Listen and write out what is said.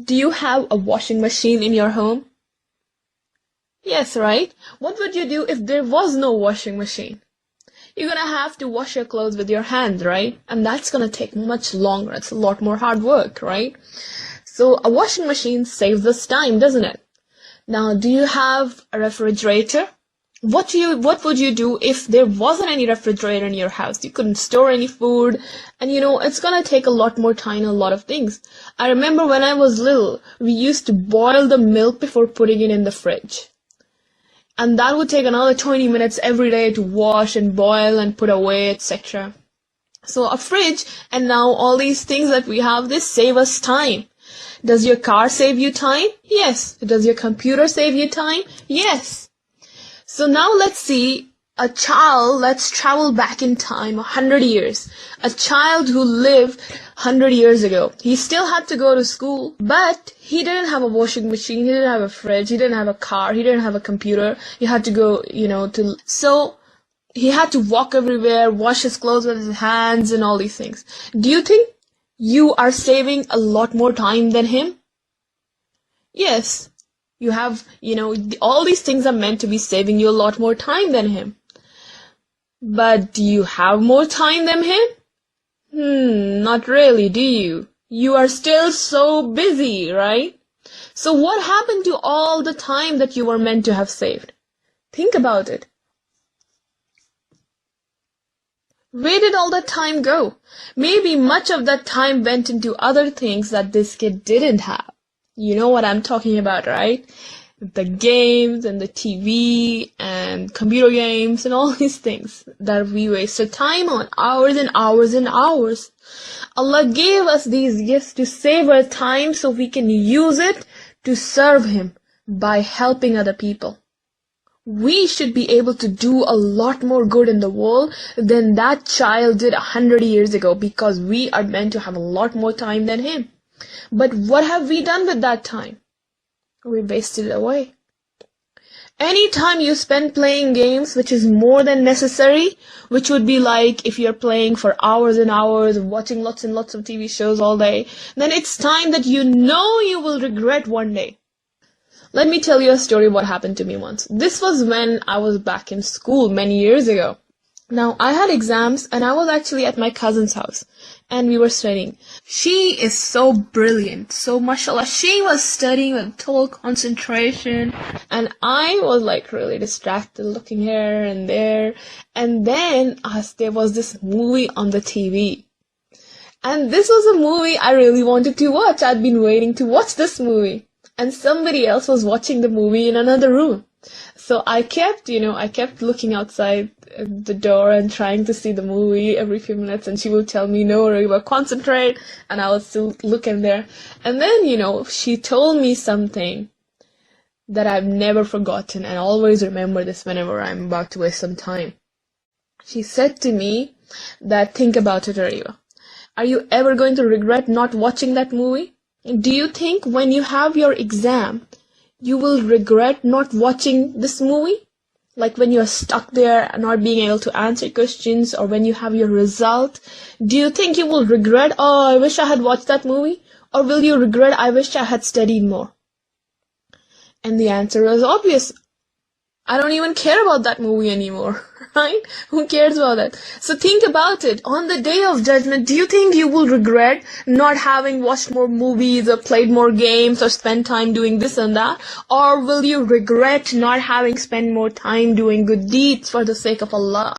Do you have a washing machine in your home? Yes, right? What would you do if there was no washing machine? You're gonna have to wash your clothes with your hands, right? And that's gonna take much longer. It's a lot more hard work, right? So a washing machine saves us time, doesn't it? Now, do you have a refrigerator? What would you do if there wasn't any refrigerator in your house? You couldn't store any food, and it's gonna take a lot more time, a lot of things. I remember when I was little, we used to boil the milk before putting it in the fridge. And that would take another 20 minutes every day to wash and boil and put away, etc. So a fridge and now all these things that we have, this save us time. Does your car save you time? Yes. Does your computer save you time? Yes. So now let's see let's travel back in time 100 years. A child who lived 100 years ago. He still had to go to school, but he didn't have a washing machine, he didn't have a fridge, he didn't have a car, he didn't have a computer. He had to go, so he had to walk everywhere, wash his clothes with his hands and all these things. Do you think you are saving a lot more time than him? Yes. You have, all these things are meant to be saving you a lot more time than him. But do you have more time than him? Not really, do you? You are still so busy, right? So what happened to all the time that you were meant to have saved? Think about it. Where did all that time go? Maybe much of that time went into other things that this kid didn't have. You know what I'm talking about, right? The games and the TV and computer games and all these things that we wasted time on, hours and hours and hours. Allah gave us these gifts to save our time so we can use it to serve Him by helping other people. We should be able to do a lot more good in the world than that child did 100 years ago, because we are meant to have a lot more time than him. But what have we done with that time? We wasted it away. Any time you spend playing games which is more than necessary, which would be like if you're playing for hours and hours, watching lots and lots of TV shows all day, then it's time that you will regret one day. Let me tell you a story what happened to me once. This was when I was back in school many years ago. Now, I had exams and I was actually at my cousin's house and we were studying. She is so brilliant, so mashallah. She was studying with total concentration and I was like really distracted looking here and there. And then there was this movie on the TV. And this was a movie I really wanted to watch. I'd been waiting to watch this movie. And somebody else was watching the movie in another room. So I kept looking outside the door and trying to see the movie every few minutes, and she would tell me, no, Reba, concentrate, and I would still look in there. And then, she told me something that I've never forgotten, and I always remember this whenever I'm about to waste some time. She said to me that, think about it, Reba. Are you ever going to regret not watching that movie? Do you think when you have your exam, you will regret not watching this movie? Like when you're stuck there and not being able to answer questions, or when you have your result, do you think you will regret, oh, I wish I had watched that movie? Or will you regret, I wish I had studied more? And the answer is obvious. I don't even care about that movie anymore, right? Who cares about that? So think about it. On the day of judgment, do you think you will regret not having watched more movies or played more games or spent time doing this and that? Or will you regret not having spent more time doing good deeds for the sake of Allah?